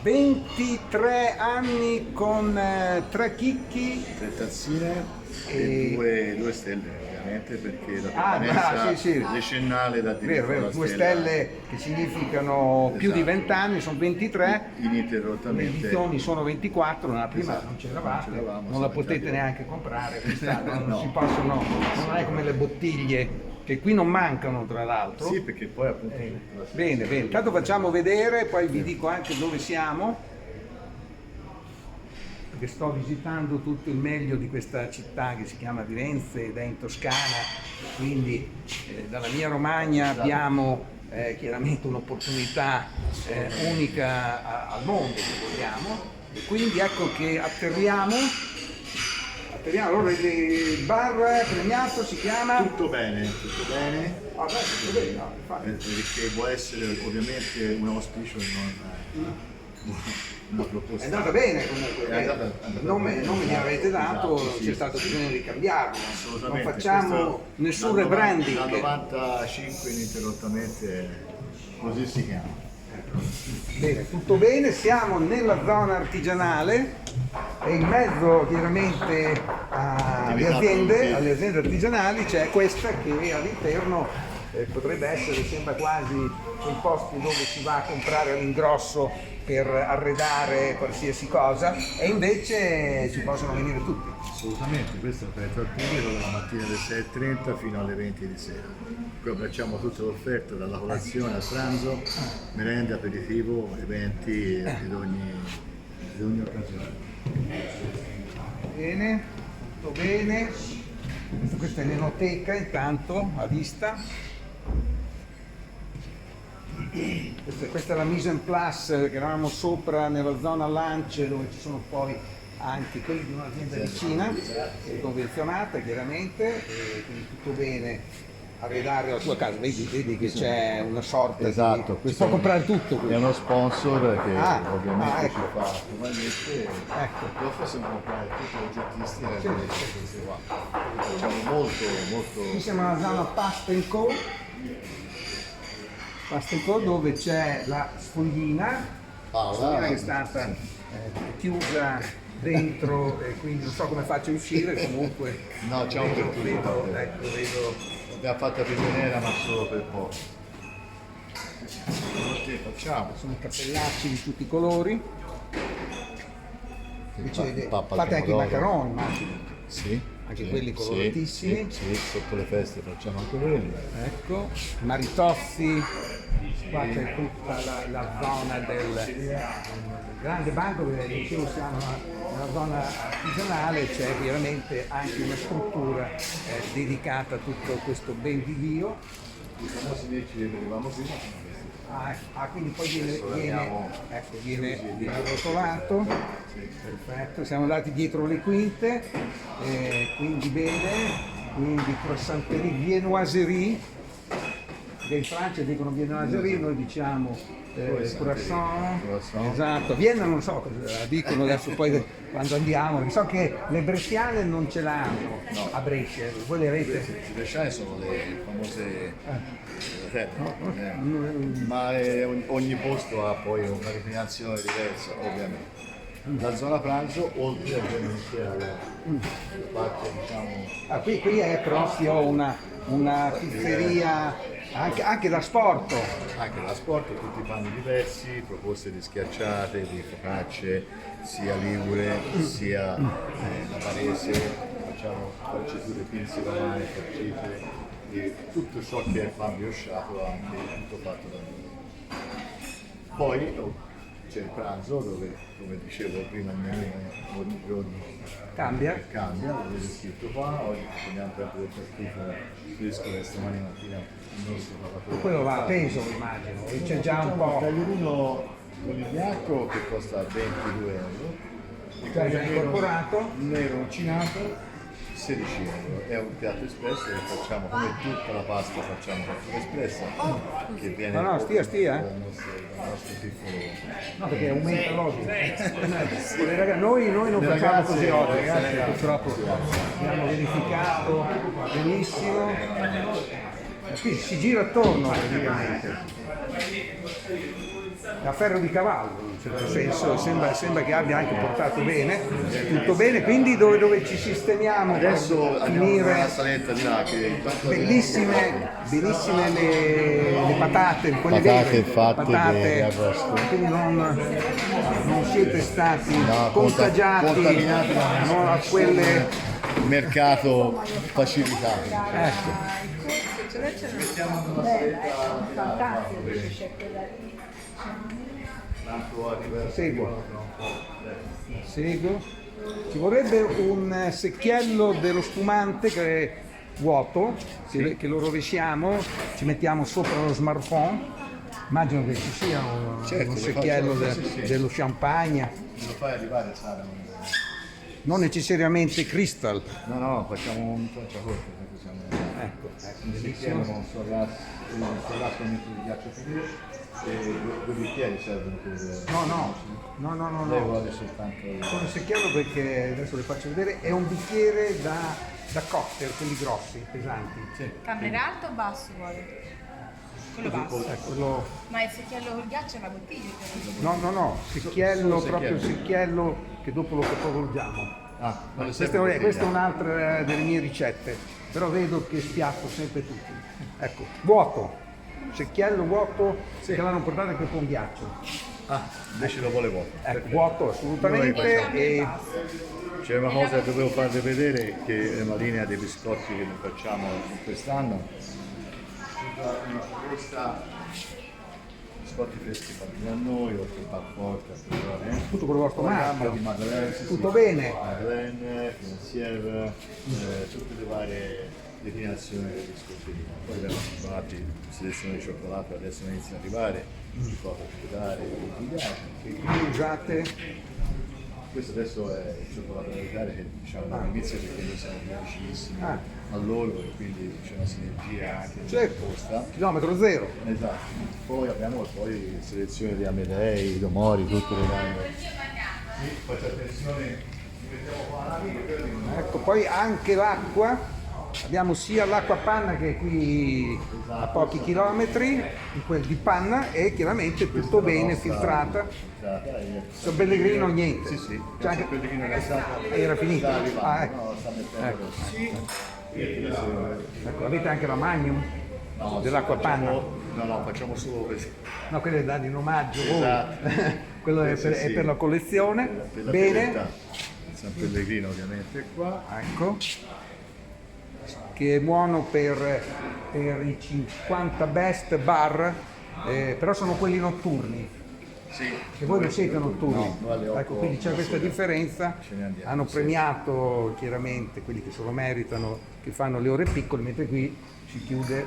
23 anni con 3 chicchi. 3 tazzine e due stelle, ovviamente, perché la Ah, sì. decennale da Vero, 2 stelle che significano più di 20 anni, sono 23. Le ininterrottamente. edizioni sono 24, nella prima Esatto, non c'eravate, non c'eravamo, non la siamo potete entrati neanche comprare, quest'anno non No. si possono, non è come le bottiglie che qui non mancano tra l'altro. Sì, perché poi appunto Bene, intanto facciamo vedere, poi vi dico anche dove siamo, perché sto visitando tutto il meglio di questa città che si chiama Firenze ed è in Toscana, quindi dalla mia Romagna abbiamo chiaramente un'opportunità unica al mondo, se vogliamo, e quindi ecco che atterriamo. Allora il bar premiato si chiama? tutto bene. Ah, beh, tutto bene, no, infatti. Perché può essere ovviamente un auspicio e non una proposta. È andata bene comunque, È andata il nome mi avete dato, esatto, sì. c'è stato bisogno di cambiarlo, non Assolutamente. facciamo Questo nessun dal rebranding. Dal 95 ininterrottamente così si chiama. Bene, tutto bene, siamo nella zona artigianale e in mezzo chiaramente alle aziende artigianali c'è questa che all'interno potrebbe essere, sembra quasi quei posti dove si va a comprare all'ingrosso per arredare qualsiasi cosa e invece ci possono venire tutti. Assolutamente, questo è aperto al pubblico dalla mattina alle 6:30 fino alle 20 di sera. Qui abbracciamo tutta l'offerta, dalla colazione al pranzo, merenda, aperitivo, eventi di ogni occasione. Bene, tutto bene. Questa è l'enoteca intanto a vista. Questa è la mise en place che eravamo sopra nella zona Lance dove ci sono poi anche quelli di un'azienda vicina, convenzionata chiaramente, e quindi tutto bene. Arredare la tua casa, vedi che c'è una sorta Esatto, si può comprare tutto qui. È uno sponsor che ovviamente ecco. ci fa normalmente Ecco. e possiamo comprare tutti gli oggettisti e queste qua. Facciamo molto. Qui siamo nella zona Pasta Co, dove c'è la sfoglina che è stata chiusa dentro e quindi non so come faccio a uscire, comunque No, c'è un'apertura. vedo. L'abbiamo fatta prigioniera ma solo per poco. Facciamo. Sono cappellacci di tutti i colori. Fate anche i macaroni, immagino. Sì. Anche quelli coloratissimi. Sì, sotto le feste facciamo anche quelli. Ecco, maritozzi, qua c'è tutta la zona del grande banco, perché dicevo siamo nella zona artigianale, c'è veramente anche una struttura dedicata a tutto questo ben di Dio. I famosi necci che vedevamo prima. Quindi poi viene arrotolato. Perfetto, siamo andati dietro le quinte, quindi bene, quindi croissanterie, viennoiserie, che in Francia dicono viennoiserie, noi diciamo croissant, esatto, Vienna non so cosa dicono adesso poi quando andiamo, so che le bresciane non ce l'hanno a Brescia, voi le avete? I bresciani sono le famose ma ogni posto ha poi una declinazione diversa ovviamente. La zona pranzo oltre ovviamente alla parte diciamo. Qui è proprio una pizzeria anche da sport. Anche da sport, tutti i panni diversi, proposte di schiacciate, di focacce, sia ligure, sia navarrese, facciamo farciture pinze romane, farcite, e tutto ciò che è pan briochato anche tutto fatto da noi. Poi c'è il pranzo dove, come dicevo prima, il menù ogni giorno Cambia, lo vedo scritto qua, oggi prendiamo proprio del tartufo fresco che stamani mattina il nostro lavoratore. quello va a peso immagino, c'è già un po'. Il taglierino con il bianco che costa 22 euro, il Già incorporato, nero macinato 16 euro, è un piatto espresso che facciamo come tutta la pasta, facciamo fattura espressa che viene No, stia. dal nostro piccolo. no perché aumenta l'olio. Noi non facciamo così oggi, ragazzi, purtroppo abbiamo verificato benissimo. Qui si gira attorno praticamente. a ferro di cavallo, in un certo senso, sembra che abbia anche portato bene, tutto bene, quindi dove ci sistemiamo Adesso per andiamo finire. nella saletta di là che intanto Bellissime le patate, quelle Patate vere, fatte patate, bene, a posto. quindi non siete stati No, contagiati contaminati da no, a quelle. mercato facilitato. Ecco. Seguo. Ci vorrebbe un secchiello dello spumante che è vuoto, che lo rovesciamo, ci mettiamo sopra lo smartphone. Immagino che ci sia un Certo, secchiello dello champagne, Lo fai arrivare, Sara? non necessariamente crystal. No, facciamo un tracciacorto, Ecco, bellissimo. Con un sorrasso di ghiaccio finito e due bicchieri servono per... No. Lei vuole soltanto... Con il secchiello, perché adesso le faccio vedere, è un bicchiere da cocktail, quelli grossi, pesanti. Sì. Camera alta o basso vuole? Quello basso. Quello. Ma il secchiello col ghiaccio è una bottiglia? No, secchiello, Solo proprio secchiello. secchiello che dopo lo capovolgiamo. Questa Questa è un'altra delle mie ricette, però vedo che spiatto sempre tutti. Ecco, vuoto, secchiello vuoto che l'hanno portato anche con ghiaccio. Invece lo vuole vuoto. Ecco, vuoto assolutamente. E C'è una cosa che dovevo farvi vedere, che è una linea dei biscotti che noi facciamo quest'anno. Una proposta biscotti freschi fatti da noi, oltre al forte, tutto con il vostro una gamma marchio. di Madeleine, Tutto bene. Madeleine, Financière, tutte le varie declinazioni dei biscotti. Poi abbiamo trovati selezione di cioccolato, adesso iniziano ad arrivare, cioccolato pedale, Che qui usate. questo adesso è il cioccolato vegetale che diciamo all'inizio, perché noi siamo vicinissimi Ah. a loro e quindi c'è una sinergia anche Certo, proposta. chilometro zero. Esatto. Poi abbiamo selezione di Amedei, Domori, tutte le varie. Faccio attenzione, mettiamo qua l'amico. Ecco, poi anche l'acqua. Abbiamo sia l'acqua panna che è qui a pochi chilometri, quel di panna, e chiaramente tutto bene, filtrata. San Pellegrino niente. Sì. C'è anche- San Pellegrino Era finito. Sta arrivando, Ah, ecco. no, sta mettendo Ecco. adesso. Ecco, avete anche la Magnum No, dell'acqua panna? No, facciamo solo questo. No, quello è da in omaggio. voi. Esatto. Quello è per, Sì. è per la collezione. Per la Bene. fedeltà. San Pellegrino ovviamente qua. Ecco, che è buono per i 50 best bar, però sono quelli notturni, Sì. che voi non siete notturni. No, noi alle 8 ecco, quindi c'è questa differenza. ce ne andiamo, Hanno sì. premiato chiaramente quelli che se lo meritano, che fanno le ore piccole, mentre qui si chiude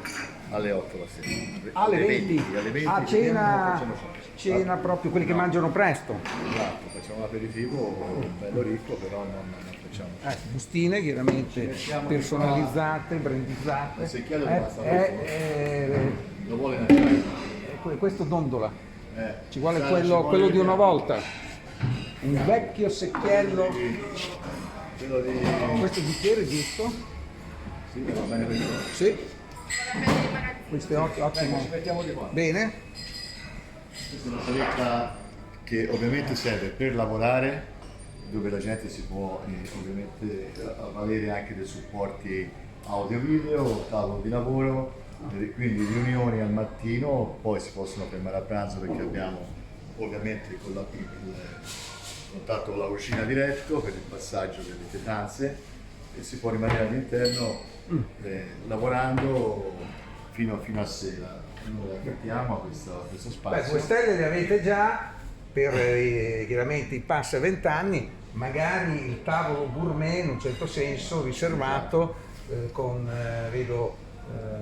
Alle 8 la sera. alle 20. Alle 20 A cena, facciamo cena proprio quelli che mangiano presto. Esatto, facciamo un aperitivo bello ricco, però non facciamo. Bustine chiaramente personalizzate, brandizzate. Il secchiello basta lo vuole Questo dondola. Ci vuole Sara, quello di una vediamo. volta. Un vecchio secchiello. Quello di... Questo bicchiere giusto? Sì, va bene per noi. Sì. Questo è ottimo. Ci mettiamo di qua. Bene. Questa è una saletta che ovviamente serve per lavorare, dove la gente si può ovviamente avvalere anche dei supporti audio-video, tavolo di lavoro, quindi riunioni al mattino, poi si possono fermare a pranzo perché abbiamo ovviamente il contatto con la cucina diretto per il passaggio delle pietanze e si può rimanere all'interno lavorando fino a sera. Allora mettiamo questo Beh, spazio. 2 stelle le avete già per chiaramente i passi a 20 anni, magari il tavolo gourmet in un certo senso riservato con vedo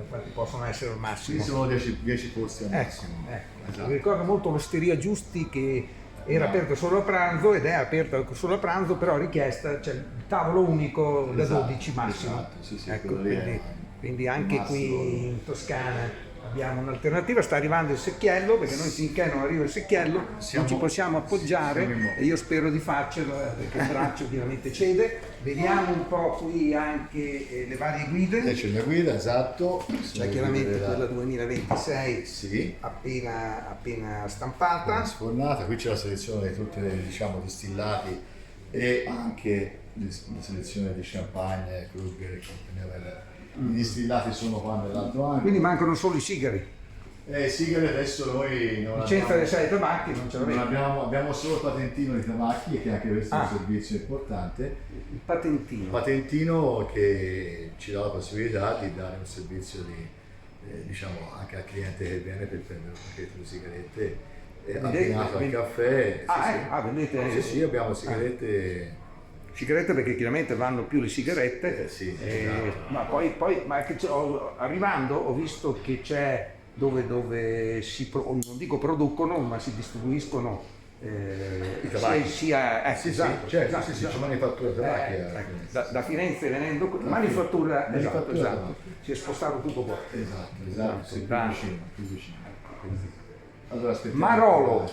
quanti possono essere al Sì, massimo. sono 10 posti al Ecco, massimo. ecco. Esatto. Mi ricordo molto l'Osteria Giusti che era aperta solo a pranzo ed è aperta solo a pranzo, però richiesta c'è il tavolo unico da Esatto, 12 massimo. esatto, sì, Ecco, quello lì è quindi anche il massimo. qui in Toscana abbiamo un'alternativa, sta arrivando il secchiello, perché noi finché non arriva il secchiello non ci possiamo appoggiare e io spero di farcelo perché il braccio ovviamente cede. Vediamo un po' qui anche le varie guide. C'è una guida, esatto. C'è chiaramente la quella 2026 sì, appena stampata. sfornata. Qui c'è la selezione di tutti i diciamo, distillati e anche la selezione di champagne, Krug, Compagnia. I distillati sono qua nell'altro angolo. Quindi mancano solo i sigari. Sigari adesso noi non Licenza dei 6 tabacchi non ce non l'abbiamo. abbiamo solo il patentino di tabacchi, e che anche questo è un servizio importante. Il patentino. Patentino che ci dà la possibilità di dare un servizio di, diciamo anche al cliente che viene per prendere un pacchetto di sigarette abbinato al caffè. Vedete? Sì, abbiamo sigarette. Sigarette perché chiaramente vanno più le sigarette, Sì, esatto. ma poi arrivando ho visto che c'è dove non dico producono, ma si distribuiscono I tabacchi. esatto, Certo, c'è manifattura tabacchi. da Firenze venendo manifattura, Manifattura esatto, tabacchi. si è spostato tutto qua. Esatto, sì, più vicino. Allora, aspettiamo.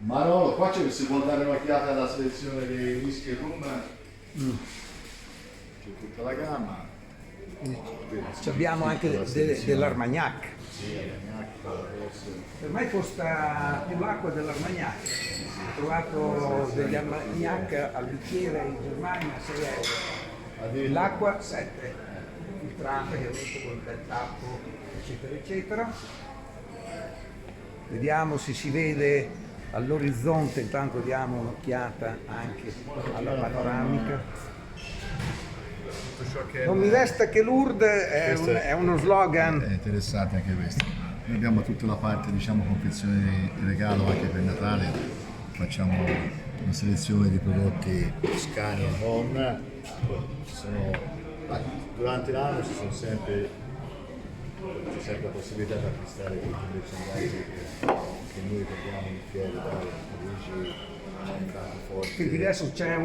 Marolo, qua si può dare un'occhiata alla selezione dei whisky rum. C'è tutta la gamma. Abbiamo anche dell'Armagnac. Sì, Armagnac, rosso. Per me costa più l'acqua dell'Armagnac. Ho trovato degli Armagnac al bicchiere in Germania a 6 euro. L'acqua 7, filtrata chiaramente con il bel tappo, eccetera, eccetera. Vediamo se si vede all'orizzonte, intanto diamo un'occhiata anche alla panoramica. Non mi resta che Lourdes è uno slogan. È interessante anche questo. Noi abbiamo tutta la parte, diciamo, confezione di regalo anche per Natale. Facciamo una selezione di prodotti toscani e non. Durante l'anno c'è sempre la possibilità di acquistare tutti i merchandising che noi vendiamo in fiere da Parigi, Francoforte. Quindi adesso c'è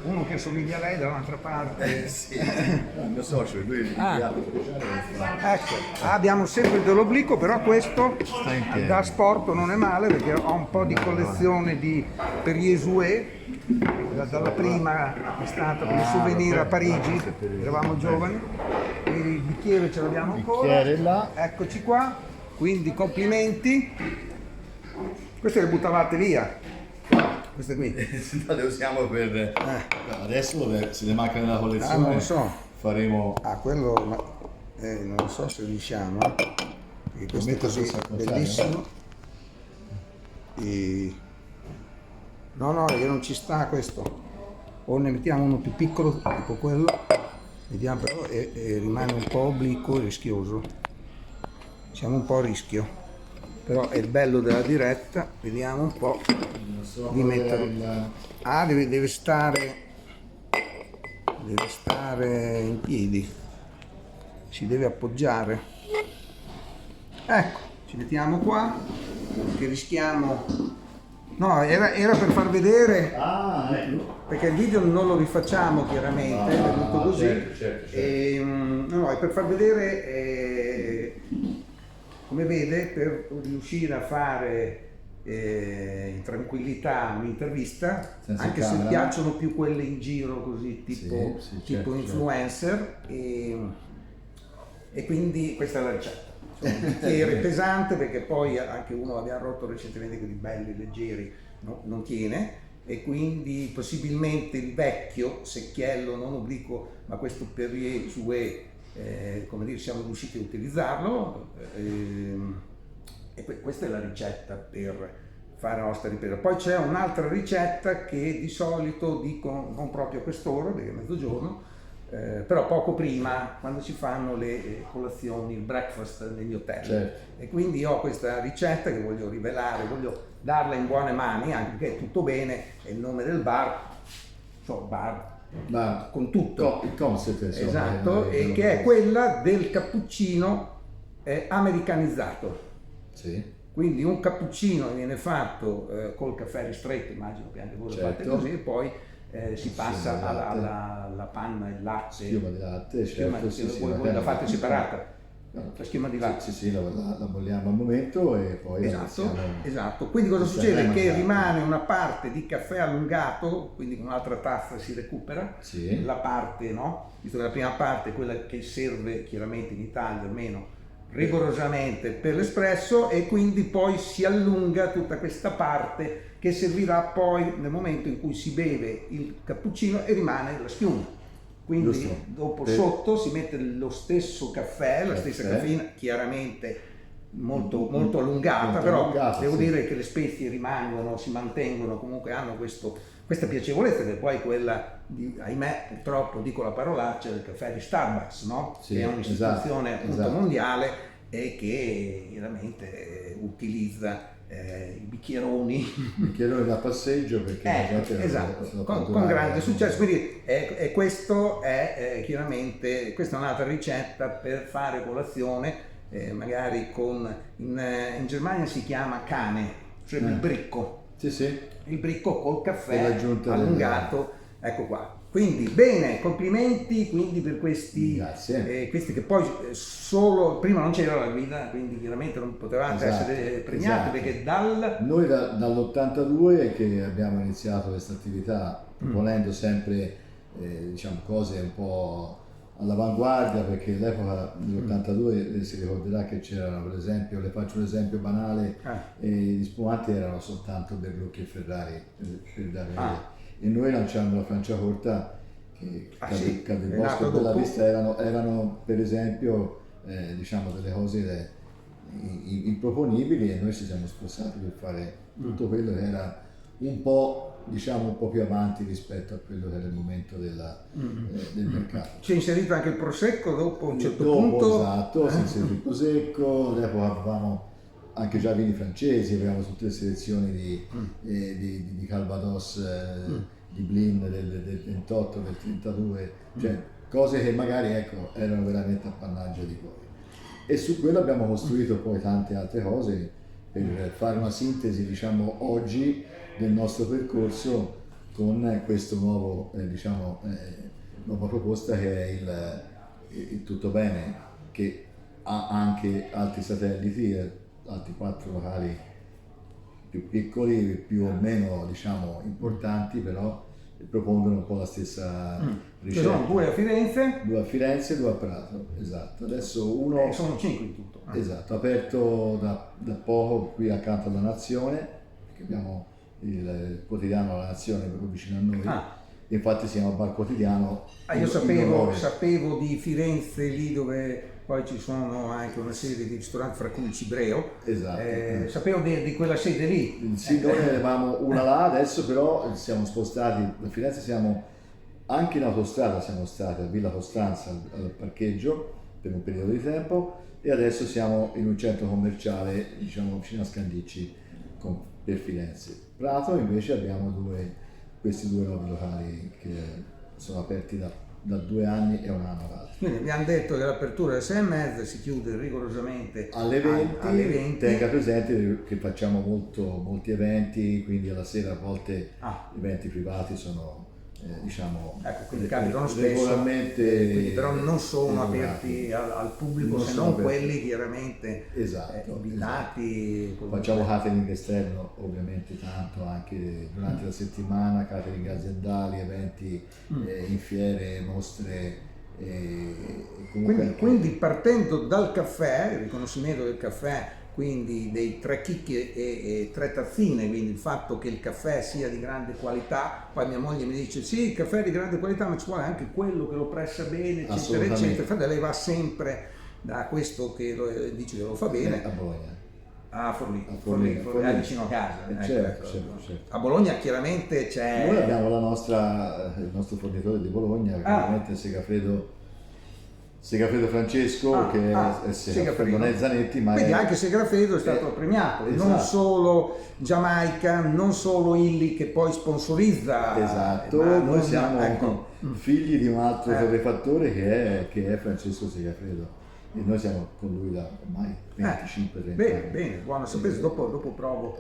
uno che somiglia a lei dall'altra parte. Sì, il mio socio, lui è il piatto speciale. Ecco, abbiamo sempre dell'obliquo, però questo in piedi. da sport non è male perché ho un po' di collezione di Perrier Jouet, dalla prima è stata come souvenir a Parigi, eravamo giovani, e il bicchiere ce l'abbiamo ancora, Bicchiere là. eccoci qua, quindi complimenti. Queste le buttavate via, queste qui. Le usiamo per. Adesso se ne manca nella collezione. Non lo so. Faremo. Quello non so se riusciamo, perché questo è metto così sul contrario. bellissimo. No, che non ci sta questo. O ne mettiamo uno più piccolo, tipo quello, vediamo però, e rimane un po' obliquo e rischioso. Siamo un po' a rischio, però è il bello della diretta, vediamo un po' di metterlo. Deve stare in piedi, si deve appoggiare. Ecco, ci mettiamo qua, che rischiamo. No, era per far vedere, Ecco. perché il video non lo rifacciamo chiaramente, è venuto così. Certo. No, è per far vedere, come vede, per riuscire a fare in tranquillità un'intervista, Senza anche se camera. piacciono più quelle in giro così, tipo certo. influencer, e quindi questa è la ricetta. Un bicchiere pesante, perché poi anche uno l'abbiamo rotto recentemente, quelli belli, leggeri, no? Non tiene, e quindi possibilmente il vecchio secchiello non obliquo, ma questo Perrier Jouet, come dire, siamo riusciti a utilizzarlo, e questa è la ricetta per fare la nostra ripresa. Poi c'è un'altra ricetta che di solito dico non proprio a quest'ora, perché è mezzogiorno, però poco prima, quando si fanno le colazioni, il breakfast negli hotel. Certo. E quindi ho questa ricetta che voglio rivelare, voglio darla in buone mani, anche perché è tutto bene, è il nome del bar, bar con tutto. Il concept, insomma, esatto, e che è quella del cappuccino americanizzato. Sì. Quindi un cappuccino viene fatto col caffè ristretto, immagino che anche voi lo fate così, e poi si passa alla panna, il latte. Schiuma di latte, certo. Voi la fate separata. la schiuma di latte. Sì, la bolliamo al momento e poi la Esatto, iniziamo. esatto. Quindi cosa iniziamo succede? a Che mangiare. rimane una parte di caffè allungato, quindi con un'altra tazza si recupera, Sì. la parte, no? Visto che la prima parte è quella che serve chiaramente in Italia almeno rigorosamente per l'espresso, e quindi poi si allunga tutta questa parte che servirà poi nel momento in cui si beve il cappuccino e rimane la schiuma. Quindi Giusto. dopo Per- sotto si mette lo stesso caffè, la stessa Caffè. caffeina, chiaramente molto allungata, Molto però allungata, devo sì. dire che le spezie rimangono, si mantengono, comunque hanno questa piacevolezza, che poi è quella di, ahimè, purtroppo dico la parolaccia, del caffè di Starbucks, no? Sì, Che è un'istituzione esatto, appunto esatto. mondiale e che chiaramente utilizza i bicchieroni Bicchierone da passeggio perché la gente esatto, lo con durare. grande successo. Quindi questo è chiaramente, questa è un'altra ricetta per fare colazione, magari in Germania si chiama cane, cioè il bricco. Sì, sì. Il bricco col Per caffè l'aggiunta allungato, ecco qua. Quindi bene, complimenti quindi per questi, Grazie. questi che poi solo, prima non c'era la guida, quindi chiaramente non potevate Esatto, essere premiati, esatto. perché dal... Noi dall'82 che abbiamo iniziato questa attività, proponendo sempre diciamo, cose un po' all'avanguardia, perché all'epoca dell'82 si ricorderà che c'erano, per esempio, le faccio un esempio banale, gli spumanti erano soltanto Berlucchi e Ferrari, per dare un'idea. E noi lanciando la Franciacorta, che sì, cade il è bosco nato della dopo. vista, erano per esempio diciamo delle cose improponibili, e noi ci siamo sposati per fare tutto quello che era un po', diciamo, un po' più avanti rispetto a quello che era il momento del mercato. Si è inserito anche il prosecco dopo un certo Dopo, punto. esatto, si inserì il prosecco, all'epoca avevamo anche già vini francesi, avevamo tutte le selezioni di Calvados, di Blin del 28, del 32, cioè cose che magari ecco, erano veramente appannaggio di poi. E su quello abbiamo costruito poi tante altre cose per fare una sintesi, diciamo, oggi del nostro percorso con questo nuovo, nuova proposta che è il Tutto Bene, che ha anche altri satelliti, altri 4 locali più piccoli, più o meno, diciamo, importanti, però propongono un po' la stessa Ci ricetta. sono 2 a Firenze, 2 a Firenze e 2 a Prato, esatto. Adesso uno, sono 5 in tutto. esatto, aperto da poco qui accanto alla Nazione, perché abbiamo il quotidiano La Nazione proprio vicino a noi. Infatti siamo al Bar Quotidiano. Io in onore. sapevo di Firenze, lì dove poi ci sono anche una serie di ristoranti, fra cui il Cibreo. Esatto. Sapevo di quella sede lì. Sì, noi ne avevamo una là, adesso però siamo spostati da Firenze, siamo anche in autostrada, siamo stati a Villa Costanza al parcheggio per un periodo di tempo, e adesso siamo in un centro commerciale, diciamo, vicino a Scandicci per Firenze. Prato invece abbiamo questi 2 nuovi locali che sono aperti da 2 anni e 1 anno l'altro. Quindi abbiamo detto che l'apertura è alle 6:30, si chiude rigorosamente Alle 20, alle 20. tenga presente che facciamo molti eventi, quindi alla sera a volte eventi privati sono diciamo, Ecco, quindi capitano spesso, regolarmente, quindi però non sono regolati. aperti al pubblico, Non se sono non aperti. quelli chiaramente Esatto, invitati. Facciamo catering esterno ovviamente tanto anche durante la settimana, catering aziendali, eventi in fiere, mostre. Quindi partendo dal caffè, il riconoscimento del caffè, quindi dei 3 chicchi e 3 tazzine, quindi il fatto che il caffè sia di grande qualità, poi mia moglie mi dice sì, il caffè è di grande qualità, ma ci vuole anche quello che lo pressa bene, eccetera, Assolutamente. eccetera. Infatti lei va sempre da questo che dice che lo fa bene. A Bologna. A Forlì, Forlì. vicino a casa. Ecco, Certo, ecco. certo. A Bologna chiaramente c'è... Noi abbiamo il nostro fornitore di Bologna, ovviamente Segafredo Francesco, che è Segafredo, non è Zanetti, ma quindi anche Segafredo è stato premiato, esatto. Non solo Giamaica, non solo Illy che poi sponsorizza. Esatto, noi siamo figli di un altro torrefattore che è Francesco Segafredo. e noi siamo con lui da ormai 25-30 bene, anni. bene, buono sapere, dopo provo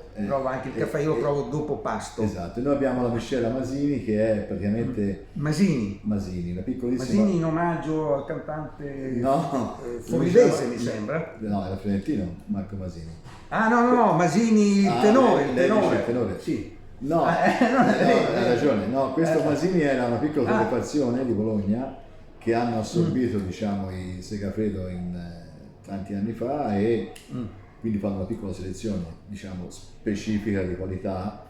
anche il caffè, io lo provo dopo pasto. Esatto, e noi abbiamo la miscela Masini che è praticamente Masini, una piccolissima... Masini in omaggio al cantante No, forlivese, lui mi sembra. No, era fiorentino, Marco Masini. Ah no, Masini il tenore, lei dice il tenore. Sì. No, non è no, vero. hai ragione. No, questo Masini era una piccola torrefazione di Bologna che hanno assorbito, diciamo, i Segafredo tanti anni fa e quindi fanno una piccola selezione, diciamo, specifica di qualità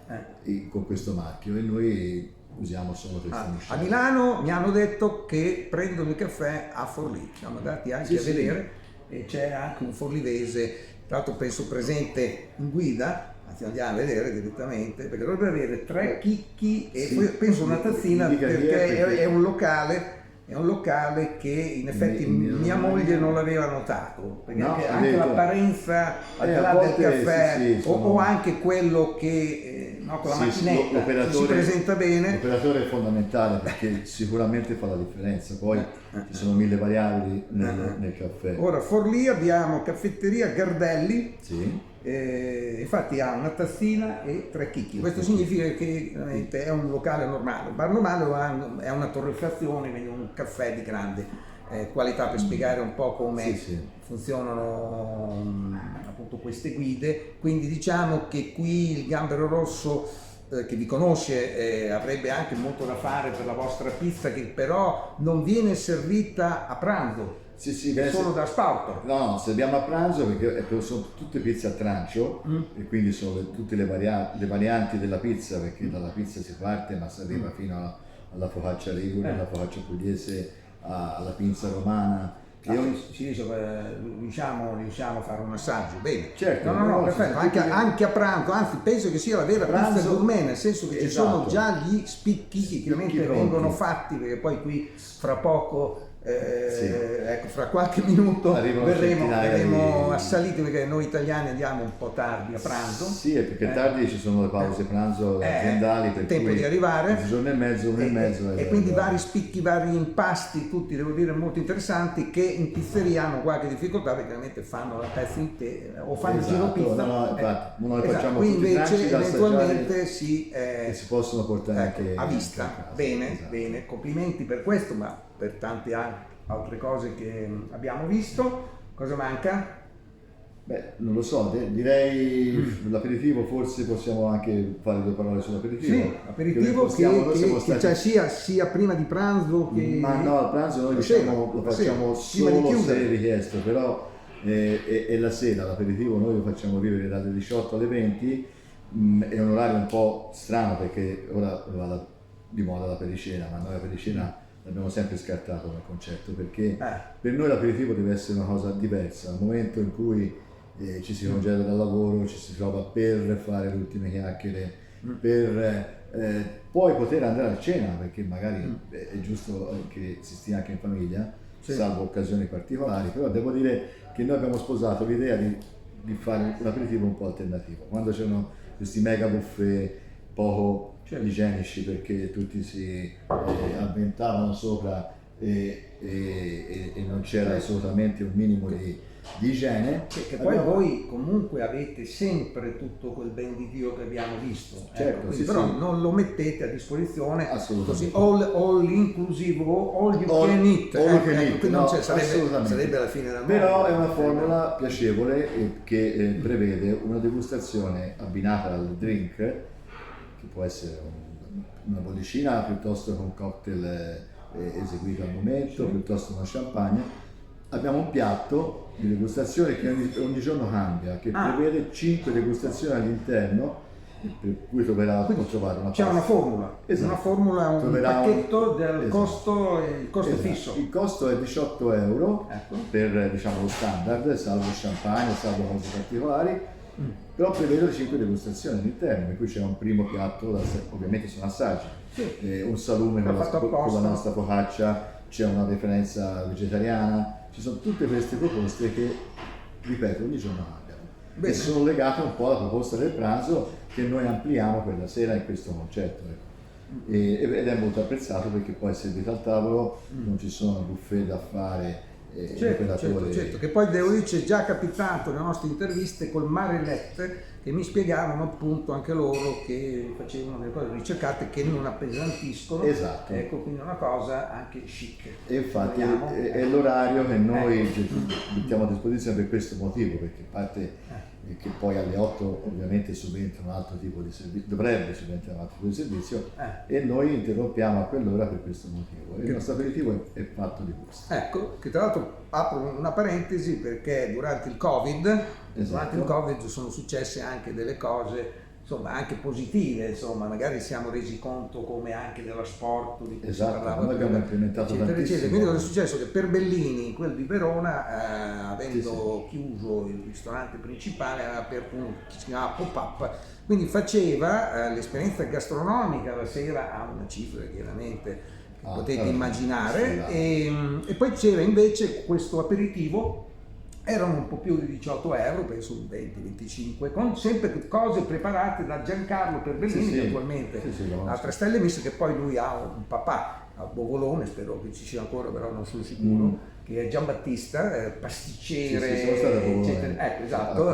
con questo marchio e noi usiamo solo questa A miscela. Milano mi hanno detto che prendono il caffè a Forlì, siamo andati anche a vedere e c'è anche un forlivese, tra l'altro penso presente in guida, anzi andiamo a vedere direttamente perché dovrebbe avere 3 chicchi e poi penso una tazzina perché è un locale che in effetti mia moglie non l'aveva notato, perché No, anche l'apparenza al di là a del volte caffè sì, o anche quello che con la macchinetta che si presenta bene. L'operatore è fondamentale perché sicuramente fa la differenza, poi ci sono 1000 variabili nel caffè. Ora Forlì abbiamo caffetteria Gardelli. Sì. Infatti ha una tazzina e 3 chicchi, questo significa che veramente è un locale normale, un bar normale è una torrefazione, quindi un caffè di grande qualità, per spiegare un po' come funzionano appunto queste guide. Quindi diciamo che qui il Gambero Rosso che vi conosce avrebbe anche molto da fare per la vostra pizza, che però non viene servita a pranzo. Solo da spauto. No, serviamo a pranzo perché sono tutte pizze a trancio e quindi sono tutte le varianti della pizza, perché dalla pizza si parte ma si arriva fino alla focaccia ligure, alla focaccia pugliese, alla pinza romana. Ci dice riusciamo a fare un assaggio, bene. Certo, no, perfetto, anche a pranzo, anzi penso che sia la vera pizza gourmet, nel senso che ci sono già gli spicchi che chiaramente vengono fatti, perché poi qui fra poco ecco, fra qualche minuto verremo assaliti, perché noi italiani andiamo un po' tardi a pranzo. Sì, perché tardi ci sono le pause pranzo aziendali, per tempo cui di arrivare, mezzogiorno e mezzo, un'ora e mezzo. E quindi vari spicchi, vari impasti, tutti devo dire molto interessanti, che in pizzeria hanno qualche difficoltà perché chiaramente fanno la pezza intera o fanno il giro pizza. Infatti, noi facciamo qui tutti i invece tranci da eventualmente che si possono portare anche a vista. Bene, esatto. bene, complimenti per questo, ma per tante altre cose che abbiamo visto. Cosa manca? Beh, non lo so, direi l'aperitivo, forse possiamo anche fare 2 parole sull'aperitivo. Sì, aperitivo che c'è sia prima di pranzo che... Ma no, al pranzo noi lo facciamo solo se richiesto, però è la sera, l'aperitivo noi lo facciamo vivere dalle 18 alle 20, è un orario un po' strano perché ora va di moda la pericena, ma noi la pericena l'abbiamo sempre scartato dal concetto, perché per noi l'aperitivo deve essere una cosa diversa, al momento in cui ci si congeda dal lavoro, ci si trova per fare le ultime chiacchiere, per poi poter andare a cena, perché magari è giusto che si stia anche in famiglia, salvo occasioni particolari, però devo dire che noi abbiamo sposato l'idea di fare un aperitivo un po' alternativo, quando c'erano questi mega buffet poco igienici perché tutti si avventavano sopra e non c'era assolutamente un minimo di igiene. Che poi voi comunque avete sempre tutto quel ben di Dio che abbiamo visto, certo, però non lo mettete a disposizione assolutamente. Così all inclusive, all you can eat, non sarebbe la fine del mondo. Però è una formula piacevole che prevede una degustazione abbinata al drink, che può essere una bollicina piuttosto che un cocktail eseguito al momento, piuttosto che una champagne. Abbiamo un piatto di degustazione che ogni giorno cambia, che prevede 5 degustazioni all'interno, per cui può trovare una c'è una formula, una formula, un pacchetto del costo, il costo fisso. Il costo è 18 euro per lo standard, salvo champagne, salvo cose particolari, però prevede 5 degustazioni all'interno, per cui c'è un primo piatto, ovviamente sono assaggi, un salume con la nostra focaccia, c'è una preferenza vegetariana, ci sono tutte queste proposte che, ripeto, ogni giorno cambiano e sono legate un po' alla proposta del pranzo che noi ampliamo per la sera in questo concetto. Ed è molto apprezzato perché poi servito al tavolo non ci sono buffet da fare Certo, che poi devo dire c'è già capitato nelle nostre interviste col Marelette che mi spiegavano appunto anche loro che facevano delle cose ricercate che non appesantiscono, Esatto. ecco, quindi è una cosa anche chic. E infatti Vogliamo? è l'orario che noi mettiamo a disposizione per questo motivo, perché a parte che poi alle 8 ovviamente subentra un altro tipo di servizio, dovrebbe subentrare un altro tipo di servizio, e noi interrompiamo a quell'ora per questo motivo. Il nostro aperitivo è fatto di questo. Ecco, che tra l'altro apro una parentesi perché durante il Covid sono successe anche delle cose, insomma, anche positive, insomma, magari siamo resi conto come anche dello sport di cui si parlava noi abbiamo prima, implementato eccetera. tantissimo. Quindi cosa è successo? Che per Bellini, quello di Verona, avendo chiuso il ristorante principale, aveva aperto uno che si chiamava Pop-Up, quindi faceva l'esperienza gastronomica la sera a una cifra chiaramente che potete immaginare, e poi c'era invece questo aperitivo. Erano un po' più di 18 euro, penso 20-25, con sempre cose preparate da Giancarlo Perbellini, che attualmente ha 3 stelle, visto che poi lui ha un papà a Bovolone, spero che ci sia ancora, però non sono sicuro, che è Giambattista, pasticcere, eccetera. Ecco, esatto,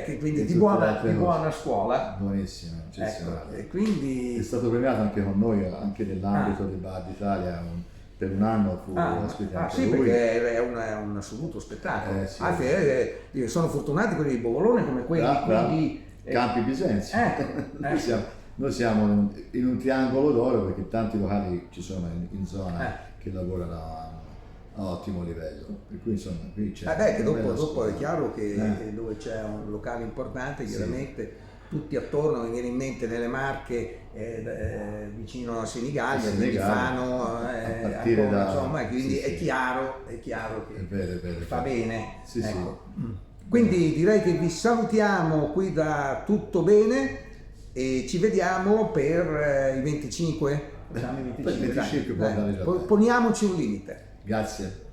che quindi di buona scuola. Buonissima, eccezionale. Ecco, e quindi è stato premiato anche con noi, anche nell'ambito del Bar d'Italia. Per un anno fu ospite anche lui. Perché è un assoluto spettacolo. Anzi, sono fortunati quelli di Bovolone come quelli di Campi Bisenzio. Noi siamo in un triangolo d'oro perché tanti locali ci sono in zona che lavorano a ottimo livello. Per cui insomma qui c'è. Che dopo è chiaro che dove c'è un locale importante, chiaramente. Tutti attorno, mi viene in mente nelle Marche vicino a Senigallia, quindi Fano, ancora, insomma, quindi è chiaro che fa bene. Ecco. Quindi direi che vi salutiamo qui da Tutto Bene e ci vediamo per i 25. Facciamo i 25. Poniamoci Poniamoci un limite. Grazie.